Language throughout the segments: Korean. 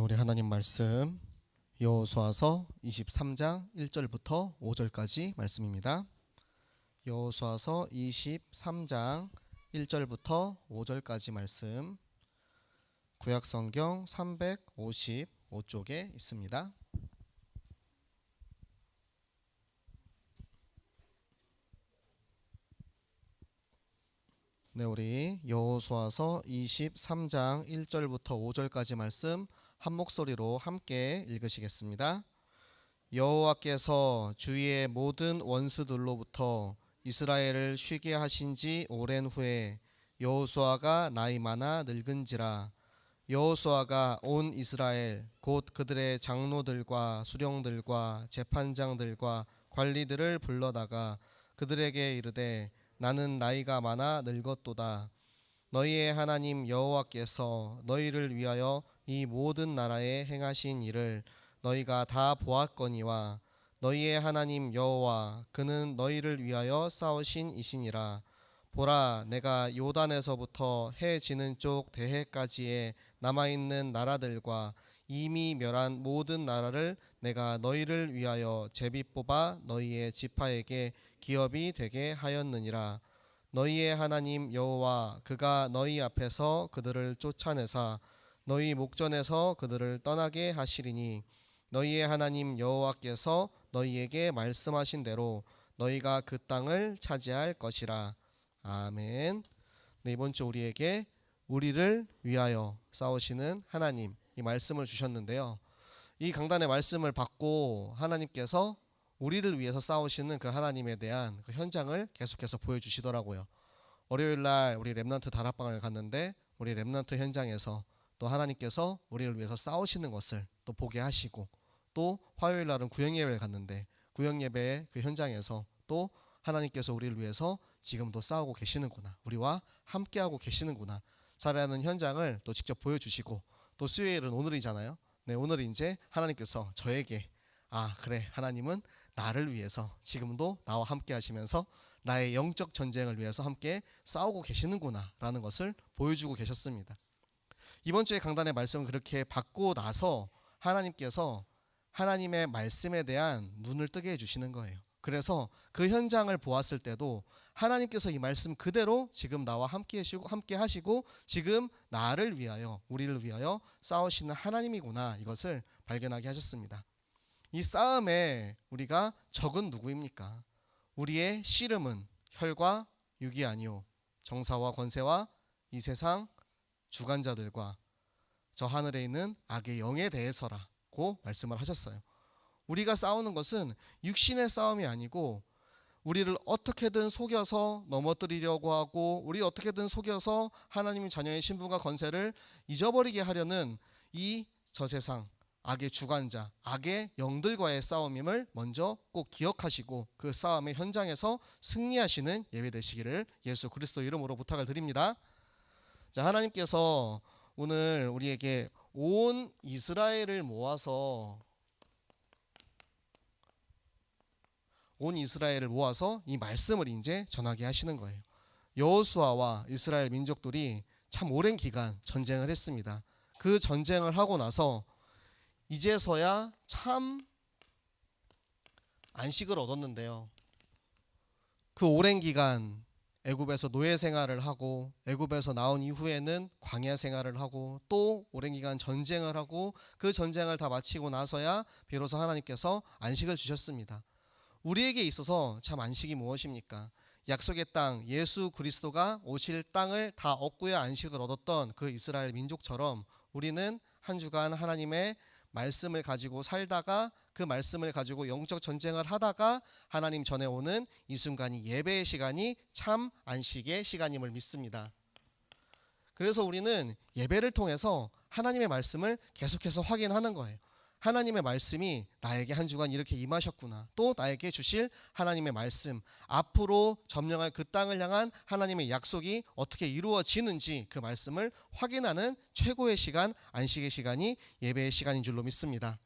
우리 하나님 말씀 여호수아서 23장 1절부터 5절까지 말씀입니다. 여호수아서 23장 1절부터 5절까지 말씀, 구약성경 355쪽에 있습니다. 우리 여호수아서 23장 1절부터 5절까지 말씀 한 목소리로 함께 읽으시겠습니다. 여호와께서 주위의 모든 원수들로부터 이스라엘을 쉬게 하신 지 오랜 후에 여호수아가 나이 많아 늙은지라. 여호수아가 온 이스라엘 곧 그들의 장로들과 수령들과 재판장들과 관리들을 불러다가 그들에게 이르되 나는 나이가 많아 늙었도다. 너희의 하나님 여호와께서 너희를 위하여 이 모든 나라에 행하신 일을 너희가 다 보았거니와 너희의 하나님 여호와 그는 너희를 위하여 싸우신 이시니라. 보라, 내가 요단에서부터 해 지는 쪽 대해까지의 남아있는 나라들과 이미 멸한 모든 나라를 내가 너희를 위하여 제비 뽑아 너희의 지파에게 기업이 되게 하였느니라. 너희의 하나님 여호와 그가 너희 앞에서 그들을 쫓아내사 너희 목전에서 그들을 떠나게 하시리니 너희의 하나님 여호와께서 너희에게 말씀하신 대로 너희가 그 땅을 차지할 것이라. 아멘. 이번 주 우리에게 우리를 위하여 싸우시는 하나님, 이 말씀을 주셨는데요. 이 강단의 말씀을 받고 하나님께서 우리를 위해서 싸우시는 그 하나님에 대한 그 현장을 계속해서 보여주시더라고요. 월요일날 우리 렘넌트 다락방을 갔는데 우리 렘넌트 현장에서 또 하나님께서 우리를 위해서 싸우시는 것을 또 보게 하시고, 또 화요일날은 구역예배를 갔는데 구역예배의 그 현장에서 또 하나님께서 우리를 위해서 지금도 싸우고 계시는구나, 우리와 함께하고 계시는구나, 살아가는 현장을 또 직접 보여주시고, 또 수요일은 오늘이잖아요. 오늘 이제 하나님께서 저에게 그래, 하나님은 나를 위해서 지금도 나와 함께 하시면서 나의 영적 전쟁을 위해서 함께 싸우고 계시는구나 라는 것을 보여주고 계셨습니다. 이번 주에 강단의 말씀을 그렇게 받고 나서 하나님께서 하나님의 말씀에 대한 눈을 뜨게 해주시는 거예요. 그래서 그 현장을 보았을 때도 하나님께서 이 말씀 그대로 지금 나와 함께 하시고 지금 나를 위하여, 우리를 위하여 싸우시는 하나님이구나, 이것을 발견하게 하셨습니다. 이 싸움에 우리가 적은 누구입니까? 우리의 씨름은 혈과 육이 아니오 정사와 권세와 이 세상 주관자들과 저 하늘에 있는 악의 영에 대해서라고 말씀을 하셨어요. 우리가 싸우는 것은 육신의 싸움이 아니고 우리를 어떻게든 속여서 넘어뜨리려고 하고 우리 어떻게든 속여서 하나님의 자녀의 신분과 권세를 잊어버리게 하려는 이 저세상 악의 주관자, 악의 영들과의 싸움임을 먼저 꼭 기억하시고 그 싸움의 현장에서 승리하시는 예배 되시기를 예수 그리스도 이름으로 부탁을 드립니다. 자, 하나님께서 오늘 우리에게 온 이스라엘을 모아서 이 말씀을 이제 전하게 하시는 거예요. 여호수아와 이스라엘 민족들이 참 오랜 기간 전쟁을 했습니다. 그 전쟁을 하고 나서 이제서야 참 안식을 얻었는데요. 그 오랜 기간 애굽에서 노예 생활을 하고 애굽에서 나온 이후에는 광야 생활을 하고 또 오랜 기간 전쟁을 하고 그 전쟁을 다 마치고 나서야 비로소 하나님께서 안식을 주셨습니다. 우리에게 있어서 참 안식이 무엇입니까? 약속의 땅, 예수 그리스도가 오실 땅을 다 얻고야 안식을 얻었던 그 이스라엘 민족처럼 우리는 한 주간 하나님의 말씀을 가지고 살다가 그 말씀을 가지고 영적 전쟁을 하다가 하나님 전에 오는 이 순간이 예배의 시간이 참 안식의 시간임을 믿습니다. 그래서 우리는 예배를 통해서 하나님의 말씀을 계속해서 확인하는 거예요. 하나님의 말씀이 나에게 한 주간 이렇게 임하셨구나, 또 나에게 주실 하나님의 말씀, 앞으로 점령할 그 땅을 향한 하나님의 약속이 어떻게 이루어지는지 그 말씀을 확인하는 최고의 시간, 안식의 시간이 예배의 시간인 줄로 믿습니다.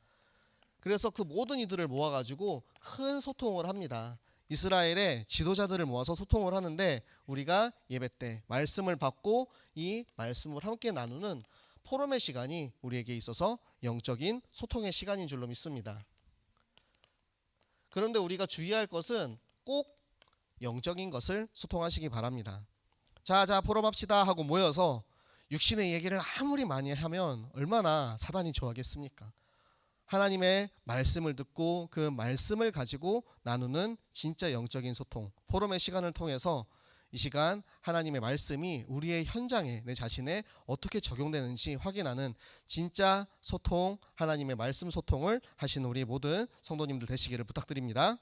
그래서 그 모든 이들을 모아가지고 큰 소통을 합니다. 이스라엘의 지도자들을 모아서 소통을 하는데 우리가 예배 때 말씀을 받고 이 말씀을 함께 나누는 포럼의 시간이 우리에게 있어서 영적인 소통의 시간인 줄로 믿습니다. 그런데 우리가 주의할 것은 꼭 영적인 것을 소통하시기 바랍니다. 자 포럼합시다 하고 모여서 육신의 얘기를 아무리 많이 하면 얼마나 사단이 좋아하겠습니까? 하나님의 말씀을 듣고 그 말씀을 가지고 나누는 진짜 영적인 소통, 포럼의 시간을 통해서 이 시간 하나님의 말씀이 우리의 현장에 내 자신에 어떻게 적용되는지 확인하는 진짜 소통, 하나님의 말씀 소통을 하시는 우리 모든 성도님들 되시기를 부탁드립니다.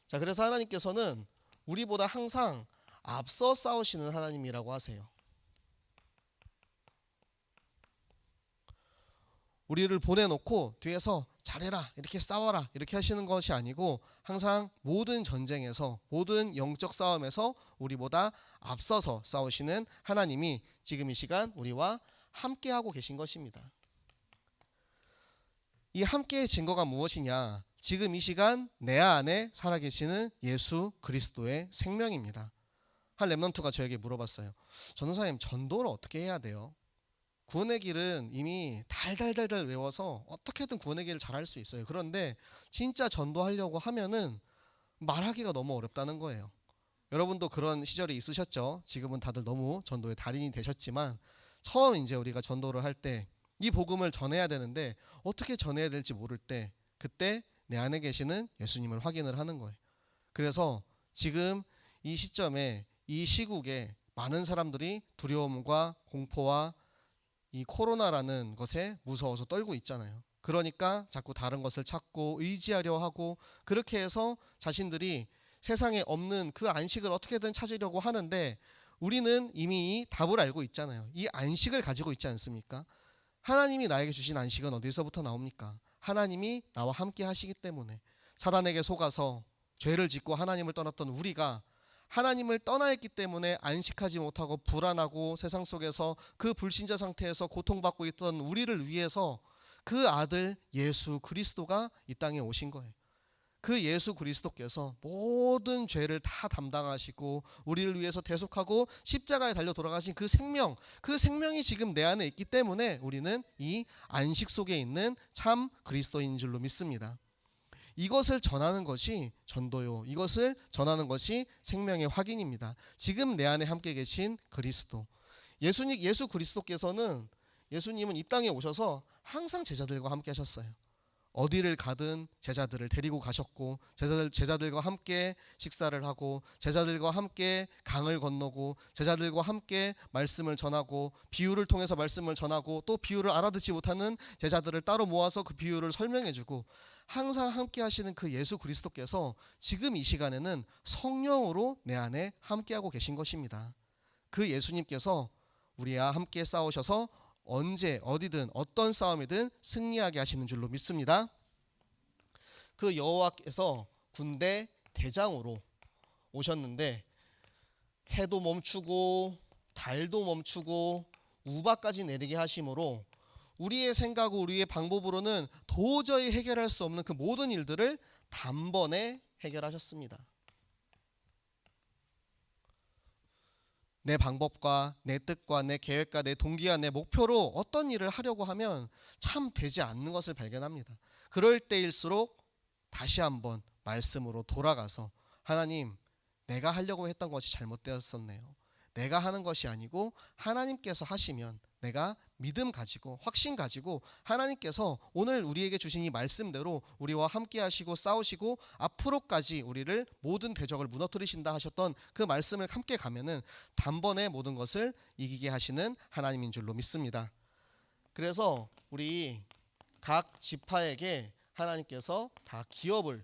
자, 그래서 하나님께서는 우리보다 항상 앞서 싸우시는 하나님이라고 하세요. 우리를 보내놓고 뒤에서 잘해라 이렇게 싸워라 이렇게 하시는 것이 아니고 항상 모든 전쟁에서 모든 영적 싸움에서 우리보다 앞서서 싸우시는 하나님이 지금 이 시간 우리와 함께하고 계신 것입니다. 이 함께의 증거가 무엇이냐? 지금 이 시간 내 안에 살아계시는 예수 그리스도의 생명입니다. 한 렘넌트가 저에게 물어봤어요. 전도사님, 전도를 어떻게 해야 돼요? 구원의 길은 이미 달달달달 외워서 어떻게든 구원의 길을 잘할 수 있어요. 그런데 진짜 전도하려고 하면은 말하기가 너무 어렵다는 거예요. 여러분도 그런 시절이 있으셨죠? 지금은 다들 너무 전도의 달인이 되셨지만 처음 이제 우리가 전도를 할 때 이 복음을 전해야 되는데 어떻게 전해야 될지 모를 때 그때 내 안에 계시는 예수님을 확인을 하는 거예요. 그래서 지금 이 시점에 이 시국에 많은 사람들이 두려움과 공포와 이 코로나라는 것에 무서워서 떨고 있잖아요. 그러니까 자꾸 다른 것을 찾고 의지하려 하고 그렇게 해서 자신들이 세상에 없는 그 안식을 어떻게든 찾으려고 하는데 우리는 이미 답을 알고 있잖아요. 이 안식을 가지고 있지 않습니까? 하나님이 나에게 주신 안식은 어디서부터 나옵니까? 하나님이 나와 함께 하시기 때문에. 사단에게 속아서 죄를 짓고 하나님을 떠났던 우리가 하나님을 떠나 있기 때문에 안식하지 못하고 불안하고 세상 속에서 그 불신자 상태에서 고통받고 있던 우리를 위해서 그 아들 예수 그리스도가 이 땅에 오신 거예요. 그 예수 그리스도께서 모든 죄를 다 담당하시고 우리를 위해서 대속하고 십자가에 달려 돌아가신 그 생명이 지금 내 안에 있기 때문에 우리는 이 안식 속에 있는 참 그리스도인 줄로 믿습니다. 이것을 전하는 것이 전도요. 이것을 전하는 것이 생명의 확인입니다. 지금 내 안에 함께 계신 그리스도. 예수 그리스도께서는 예수님은 이 땅에 오셔서 항상 제자들과 함께 하셨어요. 어디를 가든 제자들을 데리고 가셨고 제자들과 함께 식사를 하고 제자들과 함께 강을 건너고 제자들과 함께 말씀을 전하고 비유를 통해서 말씀을 전하고 또 비유를 알아듣지 못하는 제자들을 따로 모아서 그 비유를 설명해주고 항상 함께 하시는 그 예수 그리스도께서 지금 이 시간에는 성령으로 내 안에 함께하고 계신 것입니다. 그 예수님께서 우리와 함께 싸우셔서 언제 어디든 어떤 싸움이든 승리하게 하시는 줄로 믿습니다. 그 여호와께서 군대 대장으로 오셨는데 해도 멈추고 달도 멈추고 우박까지 내리게 하심으로 우리의 생각과 우리의 방법으로는 도저히 해결할 수 없는 그 모든 일들을 단번에 해결하셨습니다. 내 방법과 내 뜻과 내 계획과 내 동기와 내 목표로 어떤 일을 하려고 하면 참 되지 않는 것을 발견합니다. 그럴 때일수록 다시 한번 말씀으로 돌아가서 하나님, 내가 하려고 했던 것이 잘못되었었네요. 내가 하는 것이 아니고 하나님께서 하시면 내가 믿음 가지고 확신 가지고 하나님께서 오늘 우리에게 주신 이 말씀대로 우리와 함께 하시고 싸우시고 앞으로까지 우리를 모든 대적을 무너뜨리신다 하셨던 그 말씀을 함께 가면은 단번에 모든 것을 이기게 하시는 하나님인 줄로 믿습니다. 그래서 우리 각 지파에게 하나님께서 다 기업을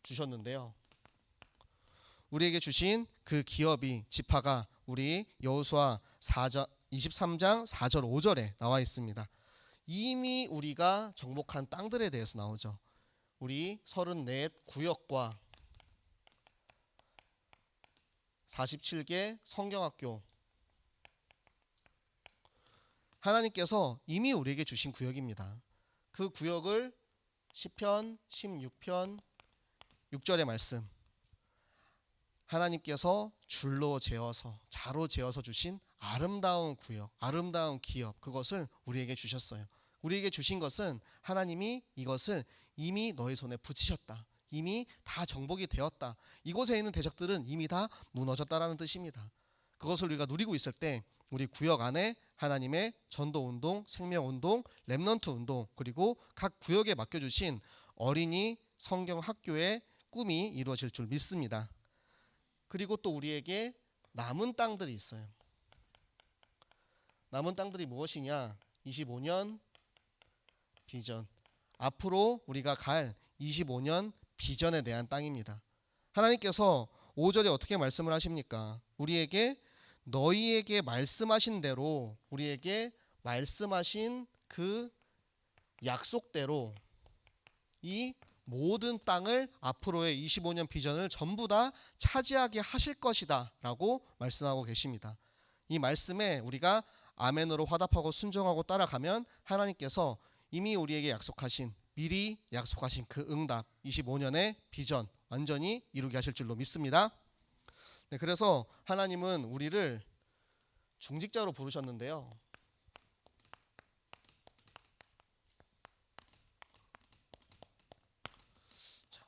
주셨는데요. 우리에게 주신 그 기업이 지파가 우리 여호수아 23장 4절 5절에 나와 있습니다. 이미 우리가 정복한 땅들에 대해서 나오죠. 우리 34 구역과 47개 성경학교, 하나님께서 이미 우리에게 주신 구역입니다. 그 구역을 시편 16편 6절의 말씀, 하나님께서 줄로 재어서 자로 재어서 주신 아름다운 구역, 아름다운 기업, 그것을 우리에게 주셨어요. 우리에게 주신 것은 하나님이 이것을 이미 너의 손에 붙이셨다. 이미 다 정복이 되었다. 이곳에 있는 대적들은 이미 다 무너졌다라는 뜻입니다. 그것을 우리가 누리고 있을 때 우리 구역 안에 하나님의 전도운동, 생명운동, 렘넌트 운동, 그리고 각 구역에 맡겨주신 어린이 성경학교의 꿈이 이루어질 줄 믿습니다. 그리고 또 우리에게 남은 땅들이 있어요. 남은 땅들이 무엇이냐? 25년 비전. 앞으로 우리가 갈 25년 비전에 대한 땅입니다. 하나님께서 5절에 어떻게 말씀을 하십니까? 우리에게 너희에게 말씀하신 대로, 우리에게 말씀하신 그 약속대로 이 모든 땅을 앞으로의 25년 비전을 전부 다 차지하게 하실 것이다 라고 말씀하고 계십니다. 이 말씀에 우리가 아멘으로 화답하고 순종하고 따라가면 하나님께서 이미 우리에게 약속하신, 미리 약속하신 그 응답, 25년의 비전 완전히 이루게 하실 줄로 믿습니다. 네, 그래서 하나님은 우리를 중직자로 부르셨는데요.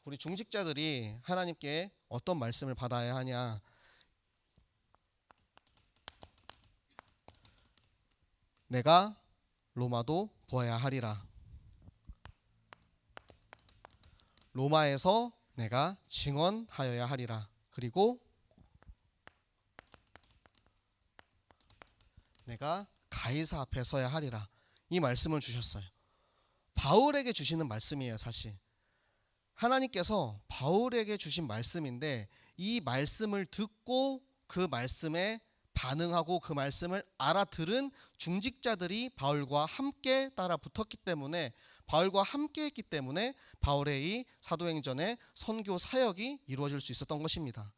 우리 중직자들이 하나님께 어떤 말씀을 받아야 하냐? 내가 로마도 보아야 하리라. 로마에서 내가 증언하여야 하리라. 그리고 내가 가이사 앞에 서야 하리라. 이 말씀을 주셨어요. 바울에게 주시는 말씀이에요. 사실 하나님께서 바울에게 주신 말씀인데 이 말씀을 듣고 그 말씀에 반응하고 그 말씀을 알아들은 중직자들이 바울과 함께 따라 붙었기 때문에, 바울과 함께 했기 때문에 바울의 이 사도행전의 선교 사역이 이루어질 수 있었던 것입니다.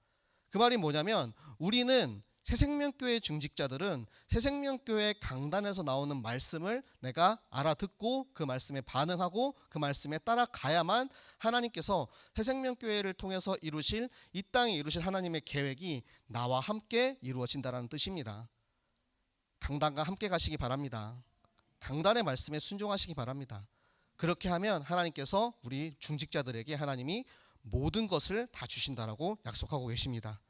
그 말이 뭐냐면 우리는 새생명교회 중직자들은 새생명교회 강단에서 나오는 말씀을 내가 알아듣고 그 말씀에 반응하고 그 말씀에 따라가야만 하나님께서 새생명교회를 통해서 이루실, 이 땅에 이루실 하나님의 계획이 나와 함께 이루어진다는 뜻입니다. 강단과 함께 가시기 바랍니다. 강단의 말씀에 순종하시기 바랍니다. 그렇게 하면 하나님께서 우리 중직자들에게 하나님이 모든 것을 다 주신다라고 약속하고 계십니다.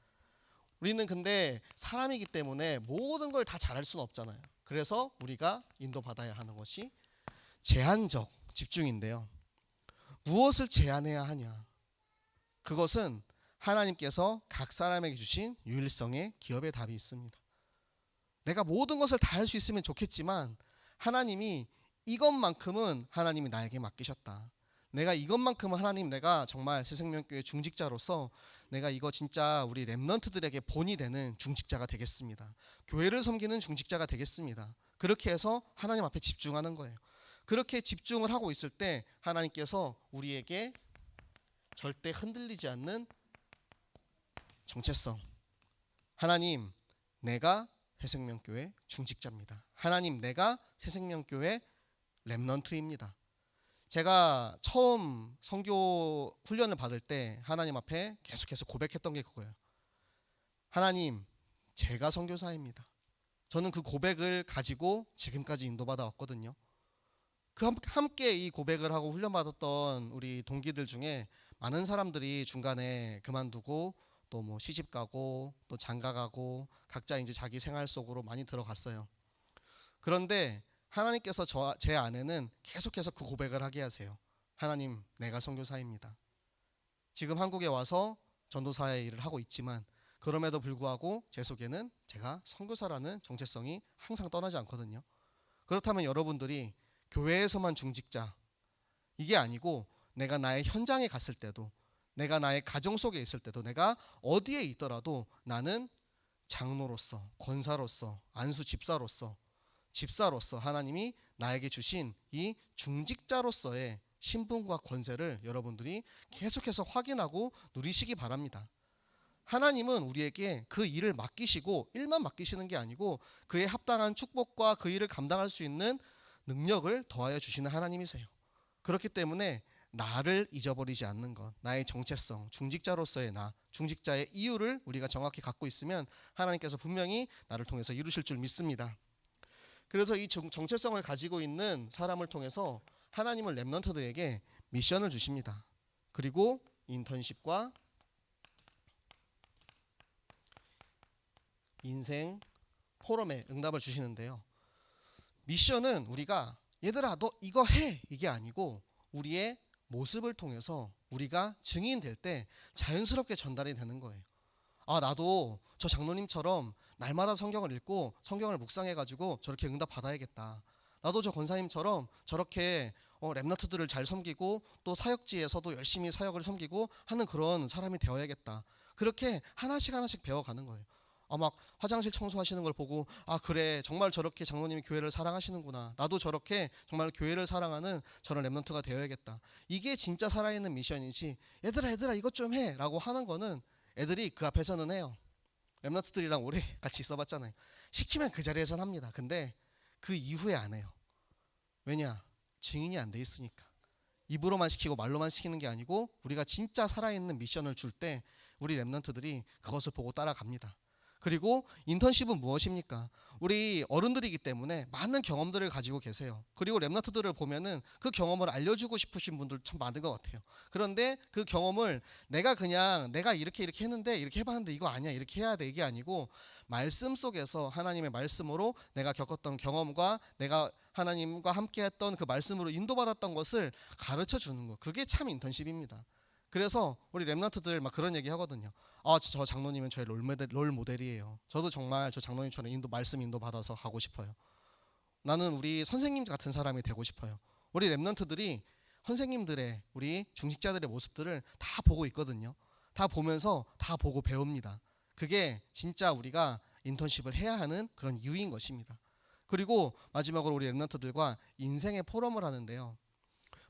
우리는 근데 사람이기 때문에 모든 걸 다 잘할 수는 없잖아요. 그래서 우리가 인도받아야 하는 것이 제한적 집중인데요. 무엇을 제한해야 하냐? 그것은 하나님께서 각 사람에게 주신 유일성의 기업의 답이 있습니다. 내가 모든 것을 다 할 수 있으면 좋겠지만 하나님이 이것만큼은 하나님이 나에게 맡기셨다. 내가 이것만큼은 하나님, 내가 정말 새생명교회 중직자로서 내가 이거 진짜 우리 렘넌트들에게 본이 되는 중직자가 되겠습니다. 교회를 섬기는 중직자가 되겠습니다. 그렇게 해서 하나님 앞에 집중하는 거예요. 그렇게 집중을 하고 있을 때 하나님께서 우리에게 절대 흔들리지 않는 정체성, 하나님 내가 새생명교회 중직자입니다. 하나님 내가 새생명교회 렘넌트입니다. 제가 처음 선교 훈련을 받을 때 하나님 앞에 계속해서 고백했던 게 그거예요. 하나님, 제가 선교사입니다. 저는 그 고백을 가지고 지금까지 인도받아 왔거든요. 그 함께 이 고백을 하고 훈련받았던 우리 동기들 중에 많은 사람들이 중간에 그만두고 또 뭐 시집 가고 또 장가 가고 각자 이제 자기 생활 속으로 많이 들어갔어요. 그런데 하나님께서 제 안에는 계속해서 그 고백을 하게 하세요. 하나님, 내가 선교사입니다. 지금 한국에 와서 전도사의 일을 하고 있지만 그럼에도 불구하고 제 속에는 제가 선교사라는 정체성이 항상 떠나지 않거든요. 그렇다면 여러분들이 교회에서만 중직자, 이게 아니고 내가 나의 현장에 갔을 때도, 내가 나의 가정 속에 있을 때도, 내가 어디에 있더라도 나는 장로로서, 권사로서, 안수 집사로서 하나님이 나에게 주신 이 중직자로서의 신분과 권세를 여러분들이 계속해서 확인하고 누리시기 바랍니다. 하나님은 우리에게 그 일을 맡기시고 일만 맡기시는 게 아니고 그에 합당한 축복과 그 일을 감당할 수 있는 능력을 더하여 주시는 하나님이세요. 그렇기 때문에 나를 잊어버리지 않는 것, 나의 정체성, 중직자로서의 나, 중직자의 이유를 우리가 정확히 갖고 있으면 하나님께서 분명히 나를 통해서 이루실 줄 믿습니다. 그래서 이 정체성을 가지고 있는 사람을 통해서 하나님은 렘넌트들에게 미션을 주십니다. 그리고 인턴십과 인생 포럼에 응답을 주시는데요. 미션은 우리가 얘들아 너 이거 해 이게 아니고 우리의 모습을 통해서 우리가 증인될 때 자연스럽게 전달이 되는 거예요. 아 나도 저 장로님처럼 날마다 성경을 읽고 성경을 묵상해가지고 저렇게 응답 받아야겠다. 나도 저 권사님처럼 저렇게 렘너트들을 잘 섬기고 또 사역지에서도 열심히 사역을 섬기고 하는 그런 사람이 되어야겠다. 그렇게 하나씩 하나씩 배워가는 거예요. 막 화장실 청소하시는 걸 보고 아 그래 정말 저렇게 장로님이 교회를 사랑하시는구나. 나도 저렇게 정말 교회를 사랑하는 저런 렘넌트가 되어야겠다. 이게 진짜 살아있는 미션이지 얘들아 이것 좀 해 라고 하는 거는 애들이 그 앞에서는 해요. 렘넌트들이랑 오래 같이 있어봤잖아요. 시키면 그 자리에선 합니다. 근데 그 이후에 안 해요. 왜냐? 증인이 안 돼 있으니까. 입으로만 시키고 말로만 시키는 게 아니고 우리가 진짜 살아있는 미션을 줄 때 우리 렘넌트들이 그것을 보고 따라갑니다. 그리고 인턴십은 무엇입니까? 우리 어른들이기 때문에 많은 경험들을 가지고 계세요. 그리고 렘넌트들을 보면은 그 경험을 알려주고 싶으신 분들 참 많은 것 같아요. 그런데 그 경험을 내가 이렇게 했는데 이렇게 해봤는데 이거 아니야 이렇게 해야 돼 이게 아니고 말씀 속에서 하나님의 말씀으로 내가 겪었던 경험과 내가 하나님과 함께했던 그 말씀으로 인도받았던 것을 가르쳐 주는 거 그게 참 인턴십입니다. 그래서 우리 렘넌트들 막 그런 얘기 하거든요. 저 장로님은 저의 롤 모델이에요. 저도 정말 저 장로님처럼 말씀 인도 받아서 가고 싶어요. 나는 우리 선생님 같은 사람이 되고 싶어요. 우리 렘넌트들이 선생님들의 우리 중직자들의 모습들을 다 보고 있거든요. 다 보면서 다 보고 배웁니다. 그게 진짜 우리가 인턴십을 해야 하는 그런 이유인 것입니다. 그리고 마지막으로 우리 렘넌트들과 인생의 포럼을 하는데요.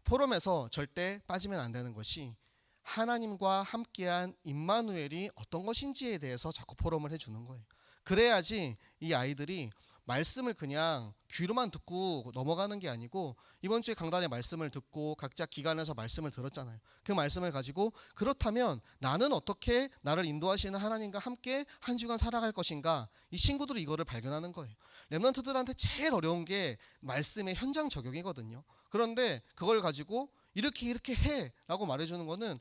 포럼에서 절대 빠지면 안 되는 것이 하나님과 함께한 임마누엘이 어떤 것인지에 대해서 자꾸 포럼을 해주는 거예요. 그래야지 이 아이들이 말씀을 그냥 귀로만 듣고 넘어가는 게 아니고 이번 주에 강단의 말씀을 듣고 각자 기관에서 말씀을 들었잖아요. 그 말씀을 가지고 그렇다면 나는 어떻게 나를 인도하시는 하나님과 함께 한 주간 살아갈 것인가 이 친구들이 이거를 발견하는 거예요. 렘넌트들한테 제일 어려운 게 말씀의 현장 적용이거든요. 그런데 그걸 가지고 이렇게 해 라고 말해주는 거는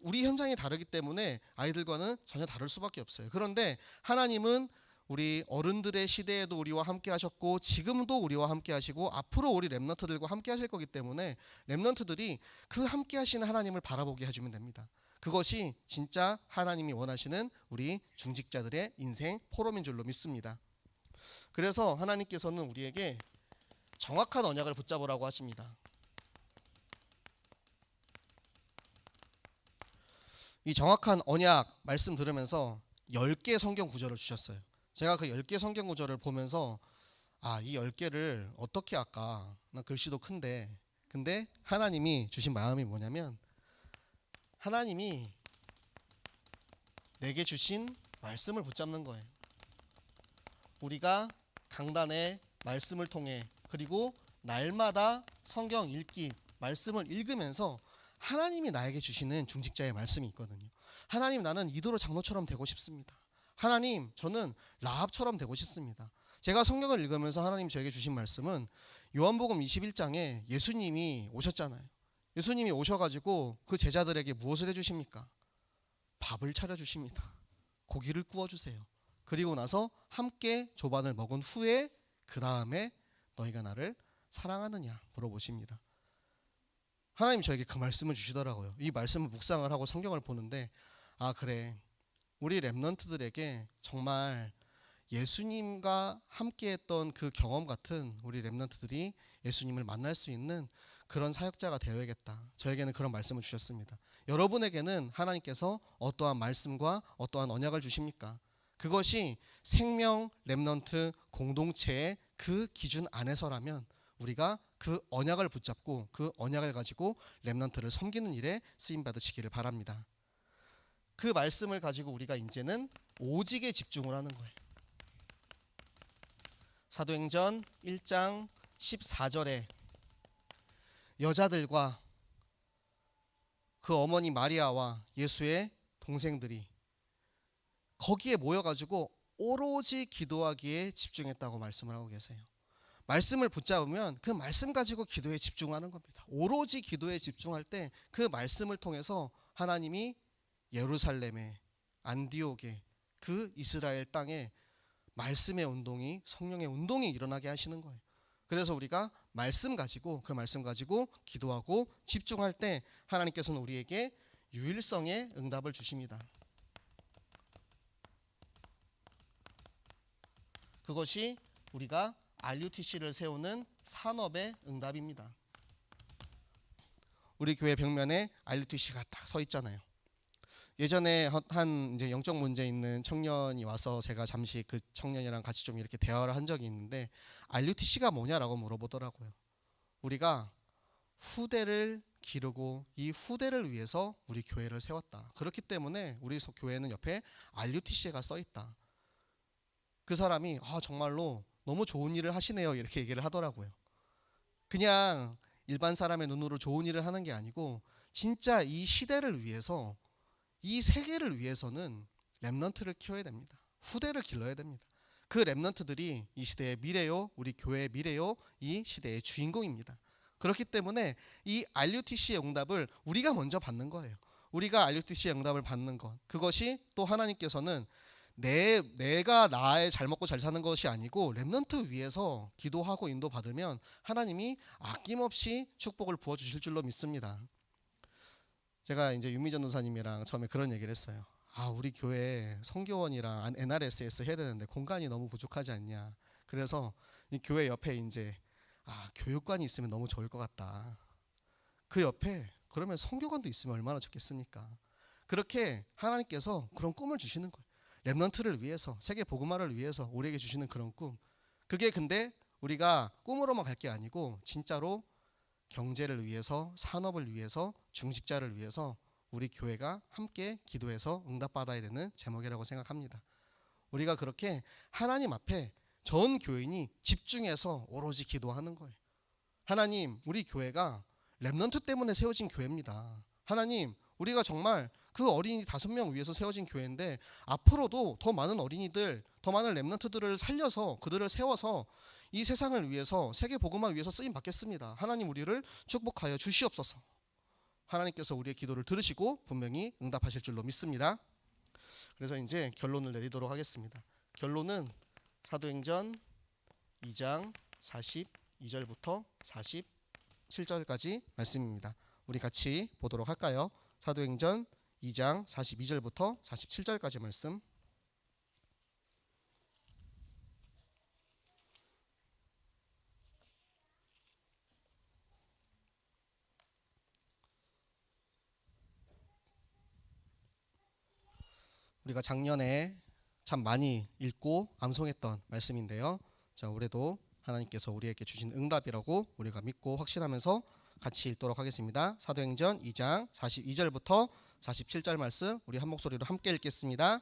우리 현장이 다르기 때문에 아이들과는 전혀 다를 수밖에 없어요. 그런데 하나님은 우리 어른들의 시대에도 우리와 함께 하셨고 지금도 우리와 함께 하시고 앞으로 우리 렘넌트들과 함께 하실 거기 때문에 렘넌트들이 그 함께 하시는 하나님을 바라보게 해주면 됩니다. 그것이 진짜 하나님이 원하시는 우리 중직자들의 인생 포럼인 줄로 믿습니다. 그래서 하나님께서는 우리에게 정확한 언약을 붙잡으라고 하십니다. 이 정확한 언약 말씀 들으면서 10개 성경 구절을 주셨어요. 제가 그 10개 성경 구절을 보면서 이 10개를 어떻게 할까? 나 글씨도 큰데. 근데 하나님이 주신 마음이 뭐냐면 하나님이 내게 주신 말씀을 붙잡는 거예요. 우리가 강단의 말씀을 통해 그리고 날마다 성경 읽기 말씀을 읽으면서 하나님이 나에게 주시는 중직자의 말씀이 있거든요. 하나님 나는 이도로 장로처럼 되고 싶습니다. 하나님 저는 라합처럼 되고 싶습니다. 제가 성경을 읽으면서 하나님 저에게 주신 말씀은 요한복음 21장에 예수님이 오셨잖아요. 예수님이 오셔가지고 그 제자들에게 무엇을 해주십니까? 밥을 차려주십니다. 고기를 구워주세요. 그리고 나서 함께 조반을 먹은 후에 그 다음에 너희가 나를 사랑하느냐 물어보십니다. 하나님 저에게 그 말씀을 주시더라고요. 이 말씀을 묵상을 하고 성경을 보는데 그래 우리 렘넌트들에게 정말 예수님과 함께했던 그 경험 같은 우리 렘넌트들이 예수님을 만날 수 있는 그런 사역자가 되어야겠다. 저에게는 그런 말씀을 주셨습니다. 여러분에게는 하나님께서 어떠한 말씀과 어떠한 언약을 주십니까? 그것이 생명 렘넌트 공동체의 그 기준 안에서라면 우리가 그 언약을 붙잡고 그 언약을 가지고 렘넌트를 섬기는 일에 쓰임 받으시기를 바랍니다. 그 말씀을 가지고 우리가 이제는 오직에 집중을 하는 거예요. 사도행전 1장 14절에 여자들과 그 어머니 마리아와 예수의 동생들이 거기에 모여가지고 오로지 기도하기에 집중했다고 말씀을 하고 계세요. 말씀을 붙잡으면 그 말씀 가지고 기도에 집중하는 겁니다. 오로지 기도에 집중할 때 그 말씀을 통해서 하나님이 예루살렘에, 안디옥에, 그 이스라엘 땅에 말씀의 운동이, 성령의 운동이 일어나게 하시는 거예요. 그래서 우리가 말씀 가지고, 그 말씀 가지고 기도하고 집중할 때 하나님께서는 우리에게 유일성의 응답을 주십니다. 그것이 우리가 RUTC를 세우는 산업의 응답입니다. 우리 교회 벽면에 RUTC가 딱 서 있잖아요. 예전에 한 이제 영적 문제 있는 청년이 와서 제가 잠시 그 청년이랑 같이 좀 이렇게 대화를 한 적이 있는데 RUTC가 뭐냐라고 물어보더라고요. 우리가 후대를 기르고 이 후대를 위해서 우리 교회를 세웠다. 그렇기 때문에 우리 교회는 옆에 RUTC가 써 있다. 그 사람이 정말로 너무 좋은 일을 하시네요 이렇게 얘기를 하더라고요. 그냥 일반 사람의 눈으로 좋은 일을 하는 게 아니고 진짜 이 시대를 위해서, 이 세계를 위해서는 렘넌트를 키워야 됩니다. 후대를 길러야 됩니다. 그 렘넌트들이 이 시대의 미래요, 우리 교회의 미래요, 이 시대의 주인공입니다. 그렇기 때문에 이 RUTC의 응답을 우리가 먼저 받는 거예요. 우리가 RUTC의 응답을 받는 것, 그것이 또 하나님께서는 내가 나의 잘 먹고 잘 사는 것이 아니고 렘넌트 위해서 기도하고 인도받으면 하나님이 아낌없이 축복을 부어주실 줄로 믿습니다. 제가 이제 윤미 전도사님이랑 처음에 그런 얘기를 했어요. 우리 교회 성교원이랑 NRSS 해야 되는데 공간이 너무 부족하지 않냐. 그래서 이 교회 옆에 이제 교육관이 있으면 너무 좋을 것 같다. 그 옆에 그러면 성교관도 있으면 얼마나 좋겠습니까? 그렇게 하나님께서 그런 꿈을 주시는 거예요. 렘넌트를 위해서, 세계 복음화를 위해서 우리에게 주시는 그런 꿈. 그게 근데 우리가 꿈으로만 갈 게 아니고 진짜로 경제를 위해서, 산업을 위해서, 중직자를 위해서 우리 교회가 함께 기도해서 응답받아야 되는 제목이라고 생각합니다. 우리가 그렇게 하나님 앞에 전 교인이 집중해서 오로지 기도하는 거예요. 하나님, 우리 교회가 렘넌트 때문에 세워진 교회입니다. 하나님, 우리가 정말 그 어린이 5명 위해서 세워진 교회인데 앞으로도 더 많은 어린이들, 더 많은 렘넌트들을 살려서 그들을 세워서 이 세상을 위해서, 세계 복음화 위해서 쓰임 받겠습니다. 하나님, 우리를 축복하여 주시옵소서. 하나님께서 우리의 기도를 들으시고 분명히 응답하실 줄로 믿습니다. 그래서 이제 결론을 내리도록 하겠습니다. 결론은 사도행전 2장 42절부터 47절까지 말씀입니다. 우리 같이 보도록 할까요? 사도행전 2장 42절부터 47절까지 말씀. 우리가 작년에 참 많이 읽고 암송했던 말씀인데요. 자, 올해도 하나님께서 우리에게 주신 응답이라고 우리가 믿고 확신하면서 같이 읽도록 하겠습니다. 사도행전 2장 42절부터 47절 말씀 우리 한 목소리로 함께 읽겠습니다.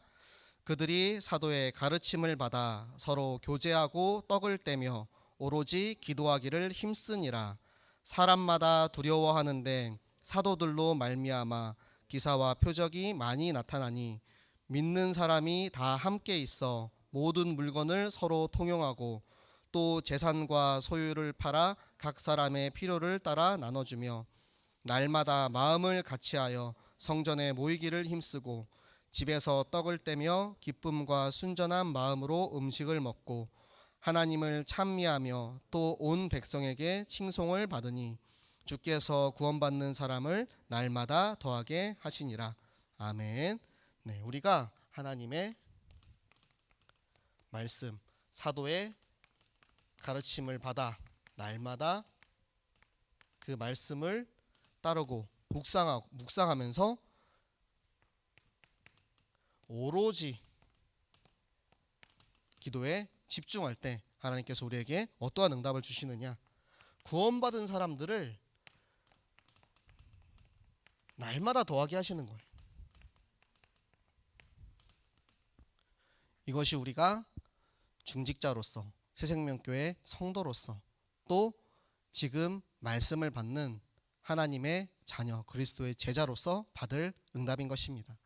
그들이 사도의 가르침을 받아 서로 교제하고 떡을 떼며 오로지 기도하기를 힘쓰니라. 사람마다 두려워하는데 사도들로 말미암아 기사와 표적이 많이 나타나니 믿는 사람이 다 함께 있어 모든 물건을 서로 통용하고 또 재산과 소유를 팔아 각 사람의 필요를 따라 나눠주며 날마다 마음을 같이하여 성전에 모이기를 힘쓰고 집에서 떡을 떼며 기쁨과 순전한 마음으로 음식을 먹고 하나님을 찬미하며 또 온 백성에게 칭송을 받으니 주께서 구원받는 사람을 날마다 더하게 하시니라. 아멘. 네, 우리가 하나님의 말씀, 사도의 가르침을 받아 날마다 그 말씀을 따르고 묵상하면서 오로지 기도에 집중할 때 하나님께서 우리에게 어떠한 응답을 주시느냐? 구원받은 사람들을 날마다 더하게 하시는 거예요. 이것이 우리가 중직자로서, 새생명교회 성도로서, 또 지금 말씀을 받는 하나님의 자녀, 그리스도의 제자로서 받을 응답인 것입니다.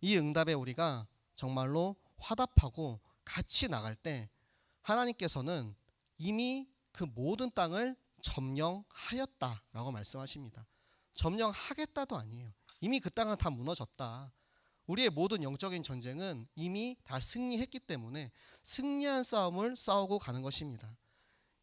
이 응답에 우리가 정말로 화답하고 같이 나갈 때 하나님께서는 이미 그 모든 땅을 점령하였다라고 말씀하십니다. 점령하겠다도 아니에요. 이미 그 땅은 다 무너졌다. 우리의 모든 영적인 전쟁은 이미 다 승리했기 때문에 승리한 싸움을 싸우고 가는 것입니다.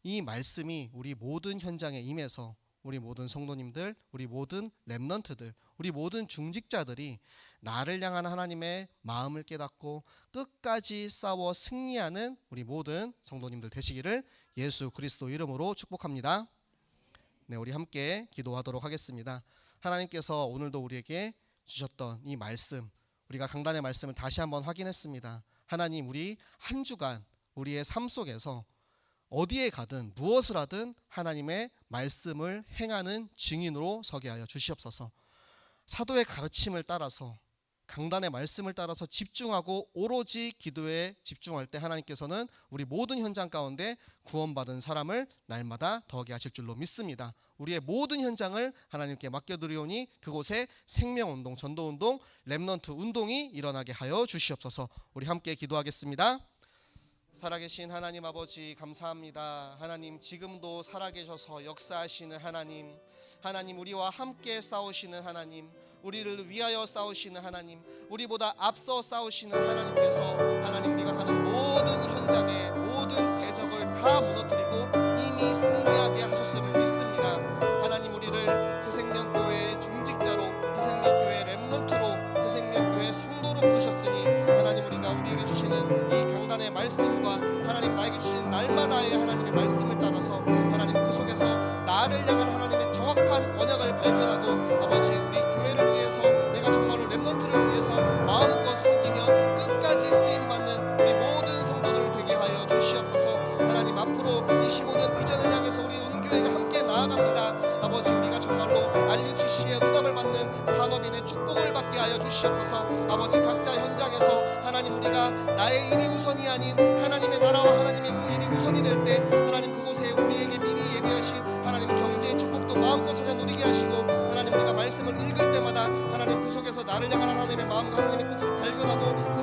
이 말씀이 우리 모든 현장에 임해서 우리 모든 성도님들, 우리 모든 렘넌트들, 우리 모든 중직자들이 나를 향한 하나님의 마음을 깨닫고 끝까지 싸워 승리하는 우리 모든 성도님들 되시기를 예수 그리스도 이름으로 축복합니다. 네, 우리 함께 기도하도록 하겠습니다. 하나님께서 오늘도 우리에게 주셨던 이 말씀, 우리가 강단의 말씀을 다시 한번 확인했습니다. 하나님, 우리 한 주간 우리의 삶 속에서 어디에 가든 무엇을 하든 하나님의 말씀을 행하는 증인으로 서게 하여 주시옵소서. 사도의 가르침을 따라서 강단의 말씀을 따라서 집중하고 오로지 기도에 집중할 때 하나님께서는 우리 모든 현장 가운데 구원받은 사람을 날마다 더하게 하실 줄로 믿습니다. 우리의 모든 현장을 하나님께 맡겨드리오니 그곳에 생명운동, 전도운동, 렘넌트 운동이 일어나게 하여 주시옵소서. 우리 함께 기도하겠습니다. 살아계신 하나님 아버지 감사합니다. 하나님, 지금도 살아계셔서 역사하시는 하나님, 하나님 우리와 함께 싸우시는 하나님, 우리를 위하여 싸우시는 하나님, 우리보다 앞서 싸우시는 하나님께서 하나님, 우리가 가는 모든 현장에 모든 대적을 다 무너뜨리고 이미 승리하게 하셨음을 믿습니다. 하나님, 우리를 새생명교회의 중직자로, 새생명교회의 렘넌트로, 새생명교회의 성도로 부르셨으니 하나님, 우리가 우리에게 주시는 이 강단의 말씀과 하나님 나에게 주시는 날마다의 하나님의 말씀을 따라서 하나님 그 속에서 나를 향한 하나님의 정확한 언약을 발견하고 아버지, 우리 교회를 위해서, 내가 정말로 렘넌트를 위해서 마음껏 섬기며 끝까지 쓰임받는 우리 모든 성도들 되게 하여 주시옵소서. 하나님, 앞으로 25년 비전을 향해서 우리 온교회가 함께 나아갑니다. 아버지, 우리가 정말로 RUTC의 응답을 받는 산업인의 축복을 받게 하여 주시옵소서. 아버지, 각자 현장에서 하나님, 우리가 나의 일이 우선이 아닌 하나님의 나라와 하나님의 일이 우선이 될 때 하나님, 그곳에 우리에게 미리 예비하신 하나님 경제의 축복도 마음껏 찾아 누리게 하시고 하나님, 우리가 말씀을 읽을 때마다 하나님 그 속에서 나를 향한 하나님의 마음과 하나님의 뜻을 발견하고